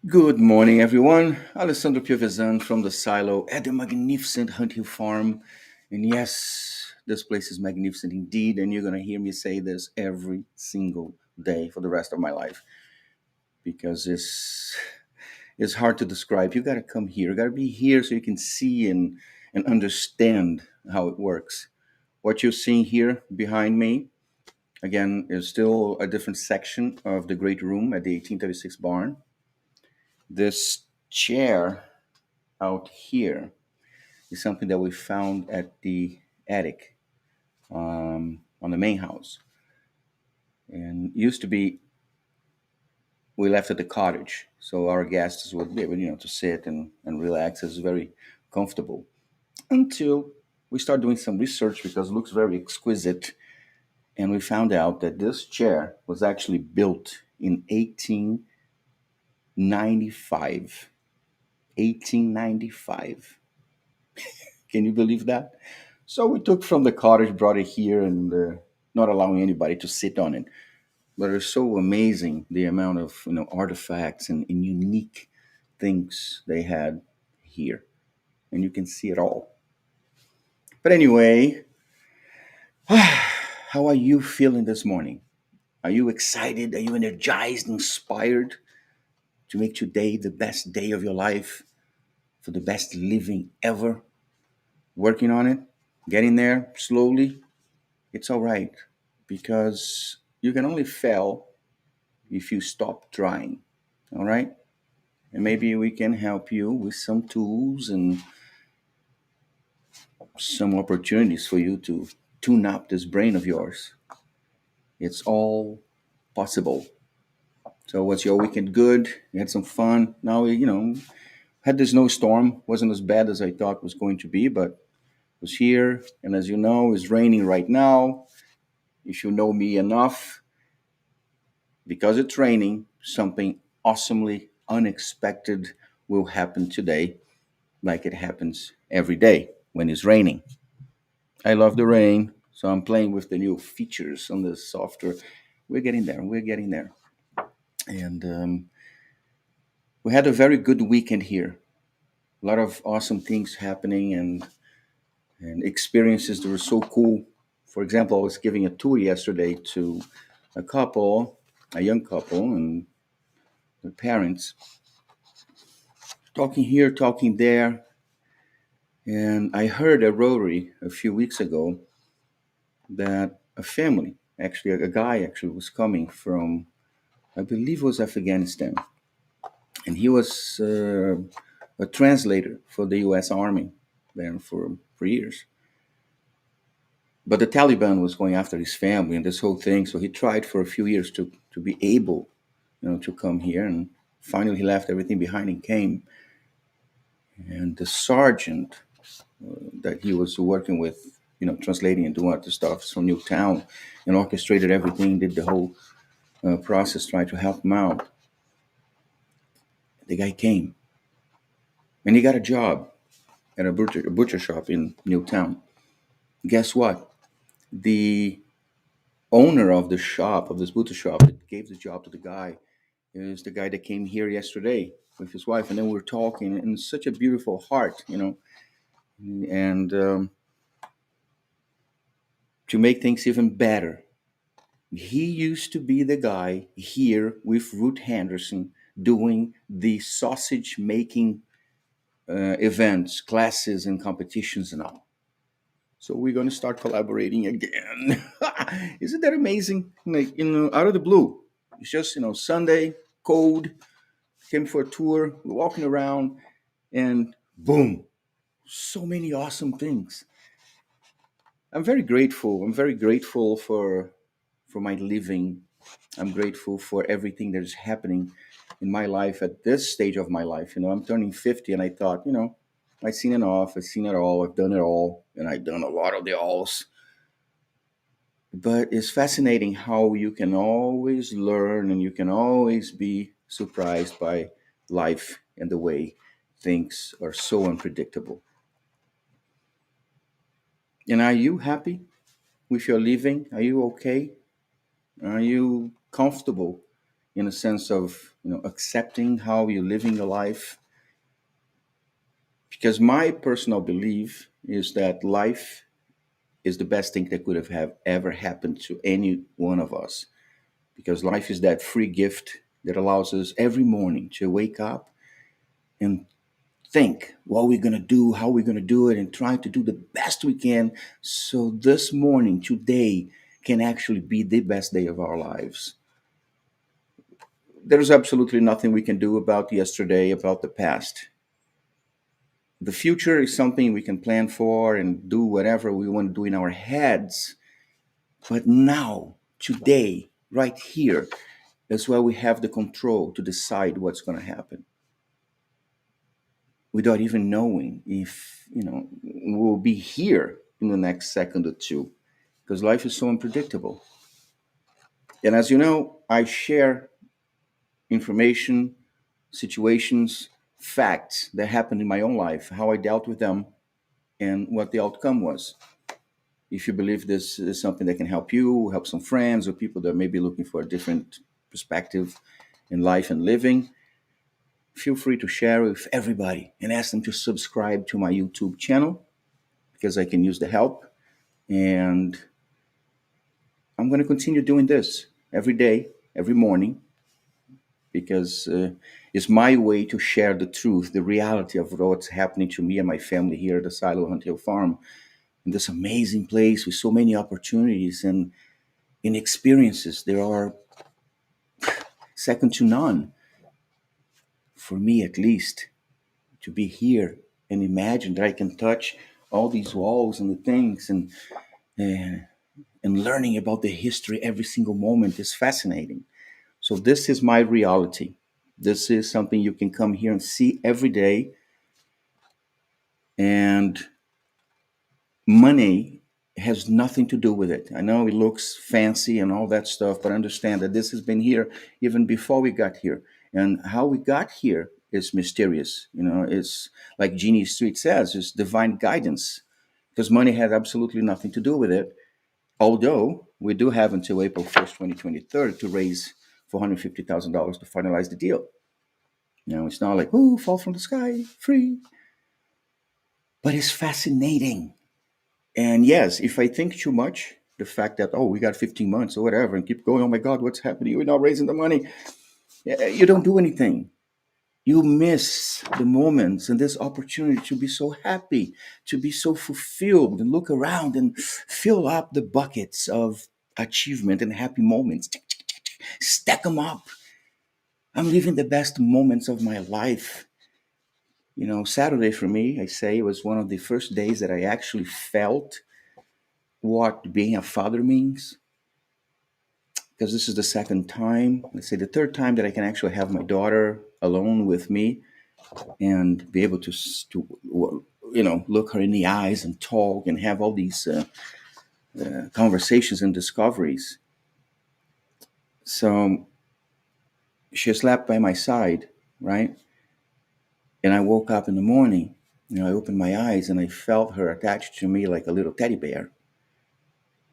Good morning, everyone. Alessandro Piovesan from the silo at the magnificent Hunt Hill Farm. And yes, this place is magnificent indeed. And you're going to hear me say this every single day for the rest of my life because it's hard to describe. You got to come here. You got to be here so you can see and understand how it works. What you're seeing here behind me, again, is still a different section of the great room at the 1836 barn. This chair out here is something that we found at the attic on the main house. And used to be, we left at the cottage. So our guests would be able, to sit and relax. It's very comfortable until we start doing some research because it looks very exquisite. And we found out that this chair was actually built in 1895. 1895. Can you believe that? So we took from the cottage, brought it here, and not allowing anybody to sit on it. But it's so amazing the amount of artifacts and unique things they had here, and you can see it all. But anyway, how are you feeling this morning? Are you excited? Are you energized, inspired to make today the best day of your life for the best living ever? Working on it, getting there slowly. It's all right because you can only fail if you stop trying. All right. And maybe we can help you with some tools and some opportunities for you to tune up this brain of yours. It's all possible. So, was your weekend good? You had some fun. Now, had the snowstorm. Wasn't as bad as I thought it was going to be, but it was here. And as you know, it's raining right now. If you know me enough, because it's raining, something awesomely unexpected will happen today, like it happens every day when it's raining. I love the rain, so I'm playing with the new features on the software. We're getting there. We're getting there. And we had a very good weekend here. A lot of awesome things happening and experiences that were so cool. For example, I was giving a tour yesterday to a couple, a young couple, and their parents, talking here, talking there. And I heard a Rotary a few weeks ago that a family, actually, a guy actually was coming from, I believe it was Afghanistan. And he was a translator for the US Army there for years. But the Taliban was going after his family and this whole thing. So he tried for a few years to be able, to come here. And finally he left everything behind and came. And the sergeant that he was working with, translating and doing other stuff from Newtown and orchestrated everything, did the whole process, tried to help him out. The guy came and he got a job at a butcher shop in Newtown. Guess what? The owner of the shop, of this butcher shop that gave the job to the guy, is the guy that came here yesterday with his wife. And then we were talking, and such a beautiful heart. And to make things even better, he used to be the guy here with Ruth Henderson doing the sausage making events, classes, and competitions and all. So we're going to start collaborating again. Isn't that amazing? Like, out of the blue. It's just, Sunday, cold, came for a tour, we're walking around, and boom, so many awesome things. I'm very grateful. I'm very grateful for my living. I'm grateful for everything that is happening in my life at this stage of my life. I'm turning 50, and I thought, I've seen enough. I've seen it all. I've done it all, and I've done a lot of the alls. But it's fascinating how you can always learn and you can always be surprised by life and the way things are so unpredictable. And are you happy with your living? Are you okay? Are you comfortable in a sense of accepting how you're living your life. Because my personal belief is that life is the best thing that could have ever happened to any one of us. Because life is that free gift that allows us every morning to wake up and think what we're going to do, how we're going to do it, and try to do the best we can so this morning, today, can actually be the best day of our lives. There's absolutely nothing we can do about yesterday, about the past. The future is something we can plan for and do whatever we want to do in our heads. But now, today, right here, is where we have the control to decide what's going to happen without even knowing if, we'll be here in the next second or two, because life is so unpredictable. And as you know, I share information, situations, facts that happened in my own life, how I dealt with them, and what the outcome was. If you believe this is something that can help you, help some friends or people that may be looking for a different perspective in life and living, feel free to share with everybody and ask them to subscribe to my YouTube channel because I can use the help. And I'm going to continue doing this every day, every morning, because it's my way to share the truth, the reality of what's happening to me and my family here at the Silo Hunt Hill Farm, in this amazing place with so many opportunities and in experiences. There are second to none, for me at least, to be here and imagine that I can touch all these walls and the things and, and learning about the history every single moment is fascinating. So this is my reality. This is something you can come here and see every day. And money has nothing to do with it. I know it looks fancy and all that stuff, but understand that this has been here even before we got here. And how we got here is mysterious. It's like Genie Street says, it's divine guidance, because money had absolutely nothing to do with it. Although we do have until April 1st, 2023 to raise $450,000 to finalize the deal. It's not like, oh, fall from the sky, free. But it's fascinating. And yes, if I think too much, the fact that, oh, we got 15 months or whatever, and keep going, oh my God, what's happening? We're not raising the money. You don't do anything. You miss the moments and this opportunity to be so happy, to be so fulfilled, and look around and fill up the buckets of achievement and happy moments. Stack them up. I'm living the best moments of my life. Saturday for me, I say, was one of the first days that I actually felt what being a father means, because this is the second time, let's say the third time, that I can actually have my daughter alone with me and be able to look her in the eyes and talk and have all these conversations and discoveries. So she slept by my side, right? And I woke up in the morning, I opened my eyes and I felt her attached to me like a little teddy bear,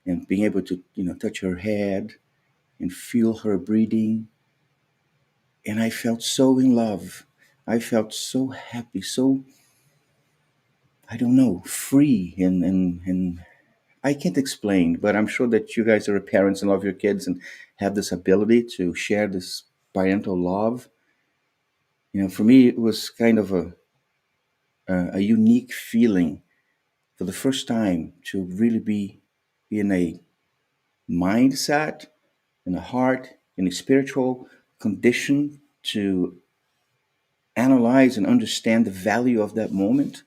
and being able to touch her head and feel her breathing. And I felt so in love. I felt so happy, so, I don't know, free. And I can't explain, but I'm sure that you guys are parents and love your kids and have this ability to share this parental love. For me, it was kind of a unique feeling for the first time to really be in a mindset, in a heart, in a spiritual condition to analyze and understand the value of that moment.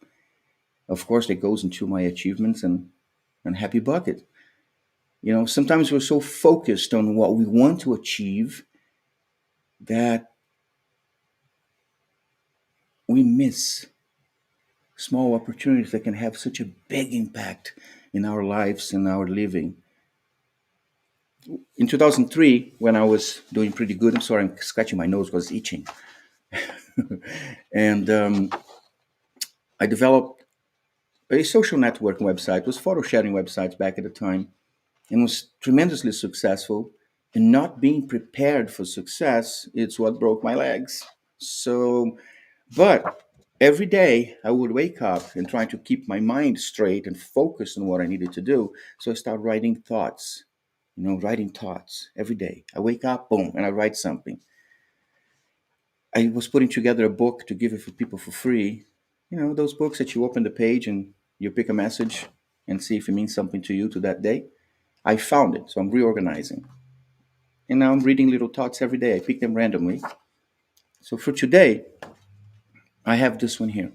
Of course, that goes into my achievements and happy bucket. Sometimes we're so focused on what we want to achieve that we miss small opportunities that can have such a big impact in our lives and our living. In 2003, when I was doing pretty good, I'm sorry, I'm scratching my nose because it's itching. And I developed a social networking website. It was photo sharing websites back at the time, and was tremendously successful. And not being prepared for success, it's what broke my legs. So, but every day I would wake up and try to keep my mind straight and focus on what I needed to do. So I start writing thoughts, writing thoughts every day. I wake up, boom, and I write something. I was putting together a book to give it for people for free. Those books that you open the page and you pick a message and see if it means something to you to that day. I found it, so I'm reorganizing. And now I'm reading little thoughts every day. I pick them randomly. So for today, I have this one here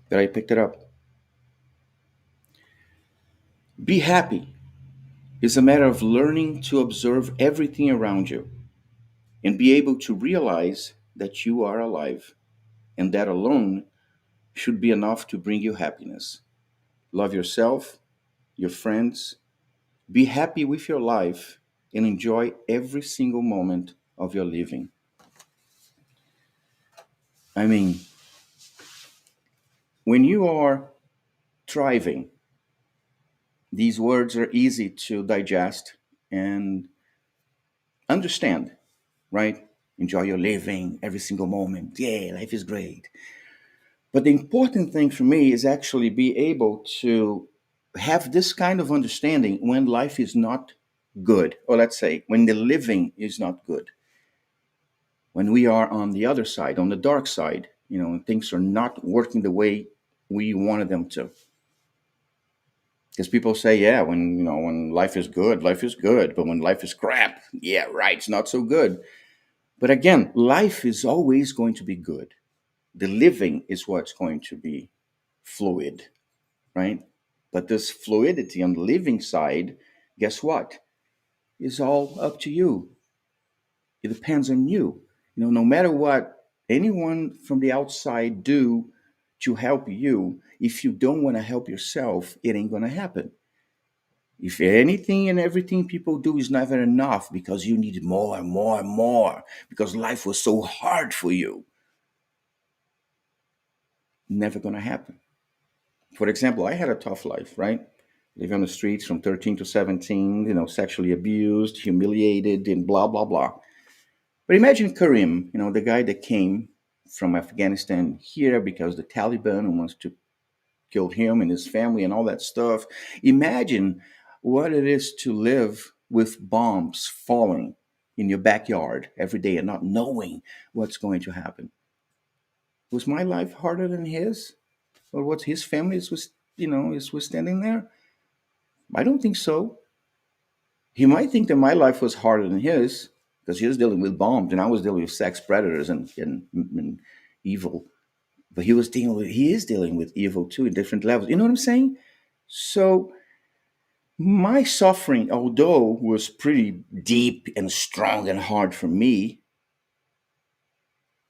that I picked it up. Be happy is a matter of learning to observe everything around you and be able to realize that you are alive. And that alone should be enough to bring you happiness. Love yourself, your friends, be happy with your life, and enjoy every single moment of your living. I mean, when you are thriving, these words are easy to digest and understand, right? Enjoy your living every single moment. Yeah, life is great. But the important thing for me is actually be able to have this kind of understanding when life is not good, or let's say when the living is not good, when we are on the other side, on the dark side, and things are not working the way we wanted them to. Because people say, yeah, when life is good, but when life is crap, yeah, right, it's not so good. But again, life is always going to be good. The living is what's going to be fluid, right? But this fluidity on the living side, guess what? Is all up to you. It depends on you. No matter what anyone from the outside do to help you, if you don't want to help yourself, it ain't gonna happen. If anything and everything people do is never enough because you need more and more and more because life was so hard for you, never gonna happen. For example, I had a tough life, right? Living on the streets from 13 to 17, sexually abused, humiliated, and blah, blah, blah. But imagine Karim, the guy that came from Afghanistan here because the Taliban wants to kill him and his family and all that stuff. Imagine what it is to live with bombs falling in your backyard every day and not knowing what's going to happen. Was my life harder than his? Or what his family was standing there? I don't think so. He might think that my life was harder than his because he was dealing with bombs and I was dealing with sex predators and evil. But he is dealing with evil too in different levels. You know what I'm saying? So my suffering, although was pretty deep and strong and hard for me,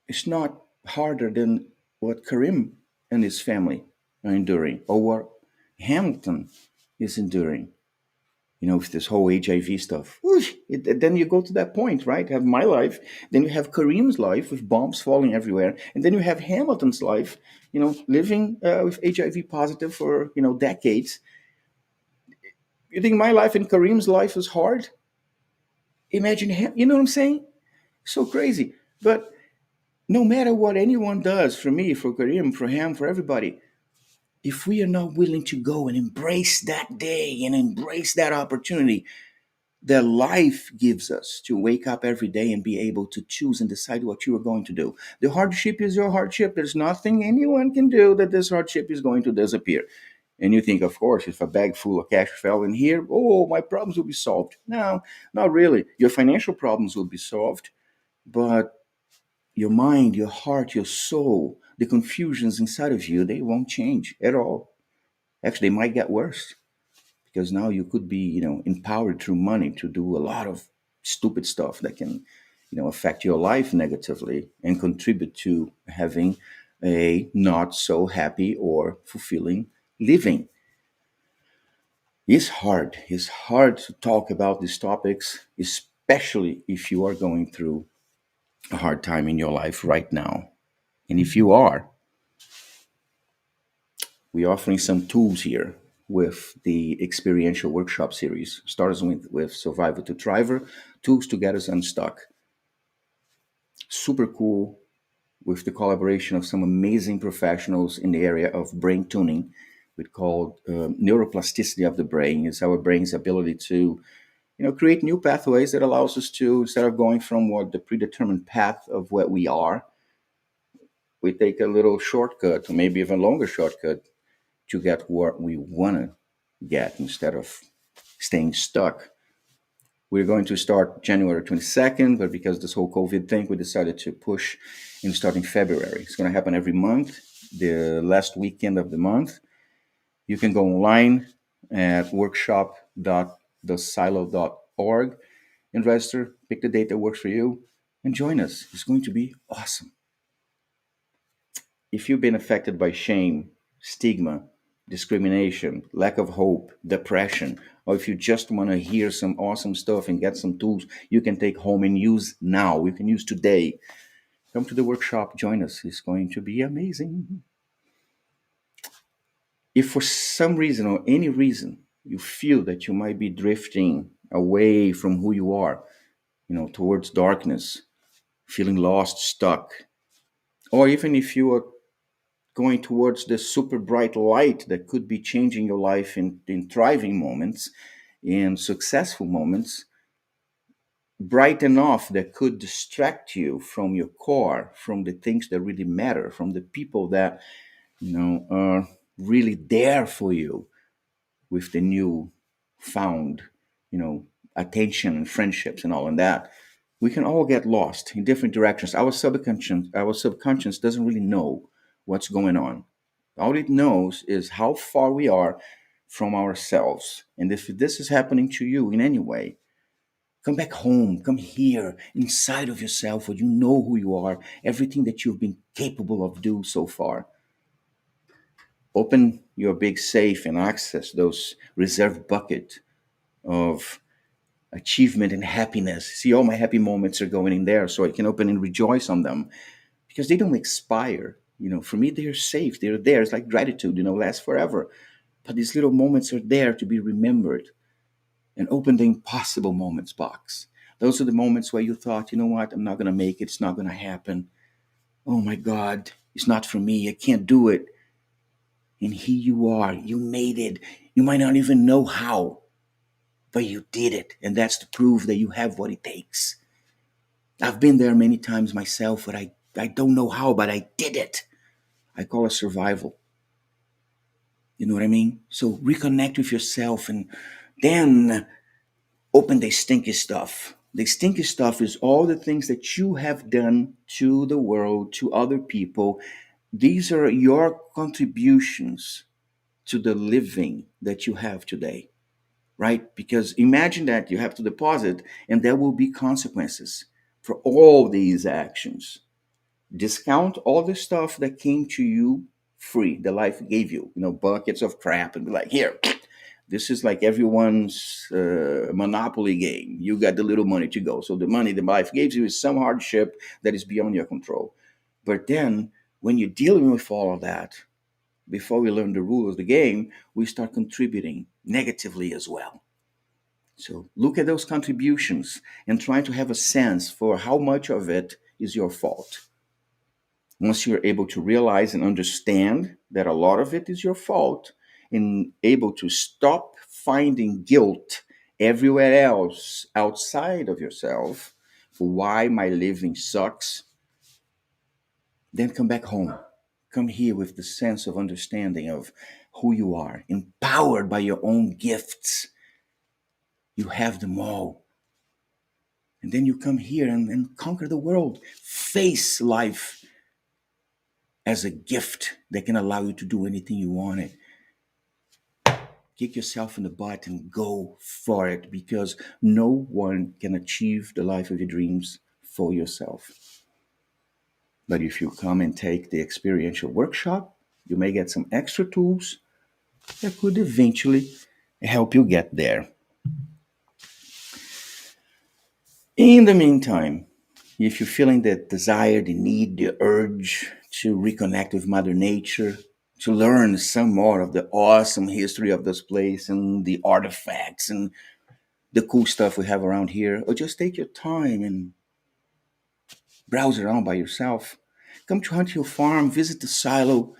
it's not harder than what Karim and his family are enduring or what Hamilton is enduring. With this whole HIV stuff. Whoosh, then you go to that point, right? Have my life, then you have Kareem's life with bombs falling everywhere, and then you have Hamilton's life, living with HIV positive for decades. You think my life and Kareem's life is hard? Imagine him. You know what I'm saying? So crazy. But no matter what anyone does for me, for Kareem, for him, for everybody, if we are not willing to go and embrace that day and embrace that opportunity, that life gives us to wake up every day and be able to choose and decide what you are going to do. The hardship is your hardship. There's nothing anyone can do that this hardship is going to disappear. And you think, of course, if a bag full of cash fell in here, oh, my problems will be solved. No, not really. Your financial problems will be solved, but your mind, your heart, your soul, the confusions inside of you, they won't change at all. Actually, they might get worse because now you could be empowered through money to do a lot of stupid stuff that can affect your life negatively and contribute to having a not so happy or fulfilling living. It's hard to talk about these topics, especially if you are going through a hard time in your life right now. And if you are, we're offering some tools here with the experiential workshop series. Starts with Survivor to tools to get us unstuck. Super cool with the collaboration of some amazing professionals in the area of brain tuning. We call neuroplasticity of the brain. Is our brain's ability to create new pathways that allows us to, instead of going from what the predetermined path of what we are, we take a little shortcut or maybe even longer shortcut to get what we want to get instead of staying stuck. We're going to start January 22nd, but because this whole COVID thing, we decided to push and start in February. It's going to happen every month, the last weekend of the month. You can go online at workshop.thesilo.org and register, pick the date that works for you, and join us. It's going to be awesome. If you've been affected by shame, stigma, discrimination, lack of hope, depression, or if you just want to hear some awesome stuff and get some tools you can take home and use now, you can use today, come to the workshop, join us. It's going to be amazing. If for some reason or any reason you feel that you might be drifting away from who you are, towards darkness, feeling lost, stuck, or even if you are going towards the super bright light that could be changing your life in thriving moments, in successful moments, bright enough that could distract you from your core, from the things that really matter, from the people that, are really there for you with the new found, you know, attention and friendships and all and that. We can all get lost in different directions. Our subconscious doesn't really know what's going on. All it knows is how far we are from ourselves. And if this is happening to you in any way, come back home, come here, inside of yourself where you know who you are, everything that you've been capable of doing so far. Open your big safe and access those reserve bucket of achievement and happiness. See, all my happy moments are going in there so I can open and rejoice on them because they don't expire. For me, they're safe. They're there. It's like gratitude, lasts forever. But these little moments are there to be remembered. And open the impossible moments box. Those are the moments where you thought, you know what, I'm not going to make it. It's not going to happen. Oh my God, it's not for me. I can't do it. And here you are. You made it. You might not even know how, but you did it. And that's the proof that you have what it takes. I've been there many times myself, but I don't know how, but I did it. I call it survival. You know what I mean? So reconnect with yourself and then open the stinky stuff. The stinky stuff is all the things that you have done to the world, to other people. These are your contributions to the living that you have today, right? Because imagine that you have to deposit and there will be consequences for all these actions. Discount all the stuff that came to you free, the life gave you, buckets of crap, and be like, here, this is like everyone's monopoly game. You got the little money to go. So the money the life gives you is some hardship that is beyond your control. But then when you're dealing with all of that, before we learn the rules of the game, we start contributing negatively as well. So look at those contributions and try to have a sense for how much of it is your fault. Once you're able to realize and understand that a lot of it is your fault and able to stop finding guilt everywhere else outside of yourself for why my living sucks, then come back home. Come here with the sense of understanding of who you are, empowered by your own gifts. You have them all. And then you come here and conquer the world. Face life as a gift that can allow you to do anything you want it. Kick yourself in the butt and go for it because no one can achieve the life of your dreams for yourself. But if you come and take the experiential workshop, you may get some extra tools that could eventually help you get there. In the meantime, if you're feeling the desire, the need, the urge to reconnect with Mother Nature, to learn some more of the awesome history of this place and the artifacts and the cool stuff we have around here, or just take your time and browse around by yourself. Come to Hunt Hill Farm, visit the silo.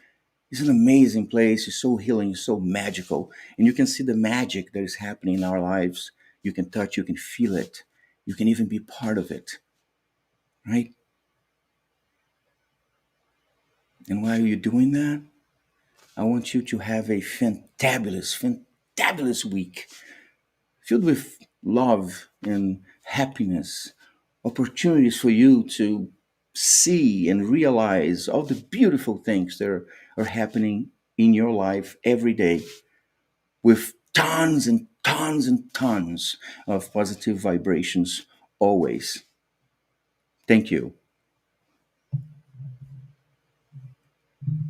It's an amazing place. It's so healing, it's so magical. And you can see the magic that is happening in our lives. You can touch, you can feel it. You can even be part of it, right? And while you're doing that, I want you to have a fantabulous week filled with love and happiness, opportunities for you to see and realize all the beautiful things that are happening in your life every day with tons and tons and tons of positive vibrations always. Thank you.